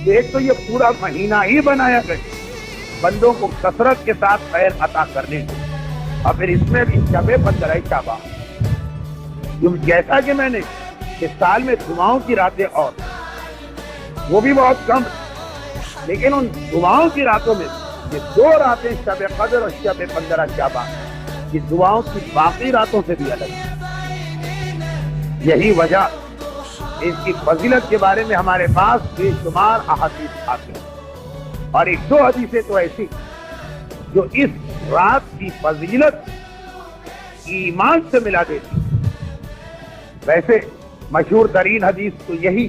ایک تو یہ پورا مہینہ ہی بنایا گیا بندوں کو کثرت کے ساتھ خیر عطا کرنے کو، اور پھر اس میں بھی شب 15 شعبان، جیسا کہ میں نے اس سال میں جمعوں کی راتیں اور وہ بھی بہت کم، لیکن ان دعاؤں کی راتوں میں یہ 2 راتیں شب قدر اور شب 15 شعبان یہ دعاؤں کی باقی راتوں سے بھی الگ ہے۔ یہی وجہ اس کی فضیلت کے بارے میں ہمارے پاس بے شمار احادیث آتے ہیں، اور 1-2 حدیثیں تو ایسی جو اس رات کی فضیلت ایمان سے ملا دیتی۔ ویسے مشہور ترین حدیث تو یہی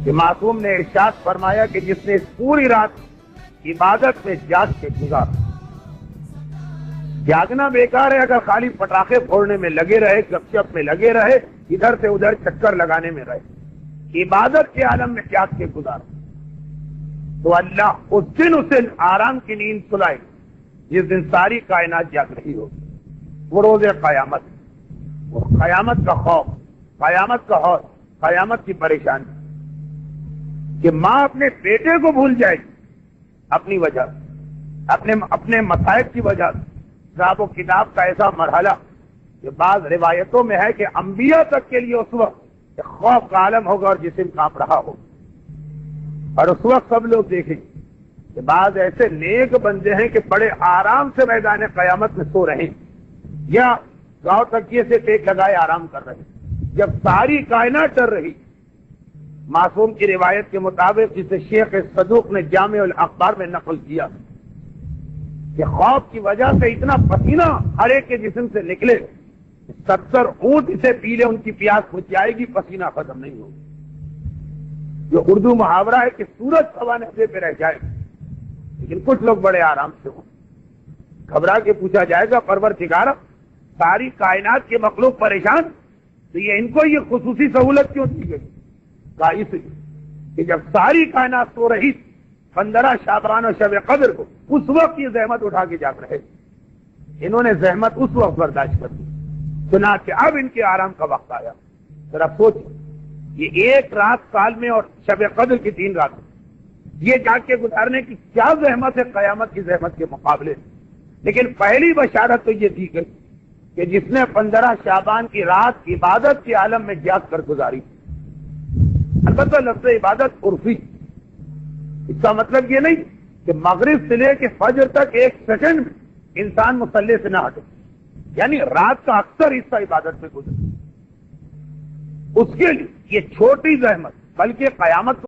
کہ معصوم نے ارشاد فرمایا کہ جس نے اس پوری رات عبادت میں جاگ کے گزارا، جاگنا بیکار ہے اگر خالی پٹاخے پھوڑنے میں لگے رہے، گپ شپ میں لگے رہے، ادھر سے ادھر چکر لگانے میں رہے، عبادت کے عالم میں جاگ کے گزارا تو اللہ اس دن اسے آرام کی نیند سلائے جس دن ساری کائنات جاگ رہی ہوگی۔ وہ روز قیامت، وہ قیامت کا خوف، قیامت کا حوص، قیامت کی پریشانی کہ ماں اپنے بیٹے کو بھول جائے گی اپنی وجہ سے، اپنے مصائب کی وجہ سے۔ حساب و کتاب کا ایسا مرحلہ کہ بعض روایتوں میں ہے کہ انبیاء تک کے لیے اس وقت خوف کا عالم ہوگا اور جسم کانپ رہا ہوگا، اور اس وقت سب لوگ دیکھیں کہ بعض ایسے نیک بندے ہیں کہ بڑے آرام سے میدان قیامت میں سو رہے ہیں یا گاؤں تکیے سے ٹیک لگائے آرام کر رہے ہیں، جب ساری کائنات ڈر رہی۔ معصوم کی روایت کے مطابق جسے شیخ صدوق نے جامع الاخبار میں نقل کیا کہ خوف کی وجہ سے اتنا پسینہ ہر ایک کے جسم سے نکلے، 70 اونٹ اسے پی لے ان کی پیاس بجھ جائے گی، پسینہ ختم نہیں ہوگا۔ جو اردو محاورہ ہے کہ سورج سوانے پہ رہ جائے گا، لیکن کچھ لوگ بڑے آرام سے ہوں۔ گھبرا کے پوچھا جائے گا پروردگار ساری کائنات کے مخلوق پریشان تو یہ ان کو یہ خصوصی سہولت کیوں دی گئی؟ کہا اس لیے کہ جب ساری کائنات سو رہی 15 شعبان اور شب قدر کو اس وقت یہ زحمت اٹھا کے جاگ رہے، انہوں نے زحمت اس وقت برداشت کر دی، چنانچہ اب ان کے آرام کا وقت آیا۔ ذرا سوچ، یہ 1 رات سال میں اور شب قدر کی 3 رات یہ جاگ کے گزارنے کی کیا زحمت ہے قیامت کی زحمت کے مقابلے میں۔ لیکن پہلی بشارت تو یہ دی گئی کہ جس نے 15 شعبان کی رات عبادت کے عالم میں جاگ کر گزاری، البتہ لفظ عبادت عرفی، اس کا مطلب یہ نہیں کہ مغرب سے لے کے فجر تک 1 سیکنڈ میں انسان مصلی سے نہ ہٹے، یعنی رات کا اکثر حصہ عبادت میں گزرے، اس کے لیے یہ چھوٹی زحمت بلکہ قیامت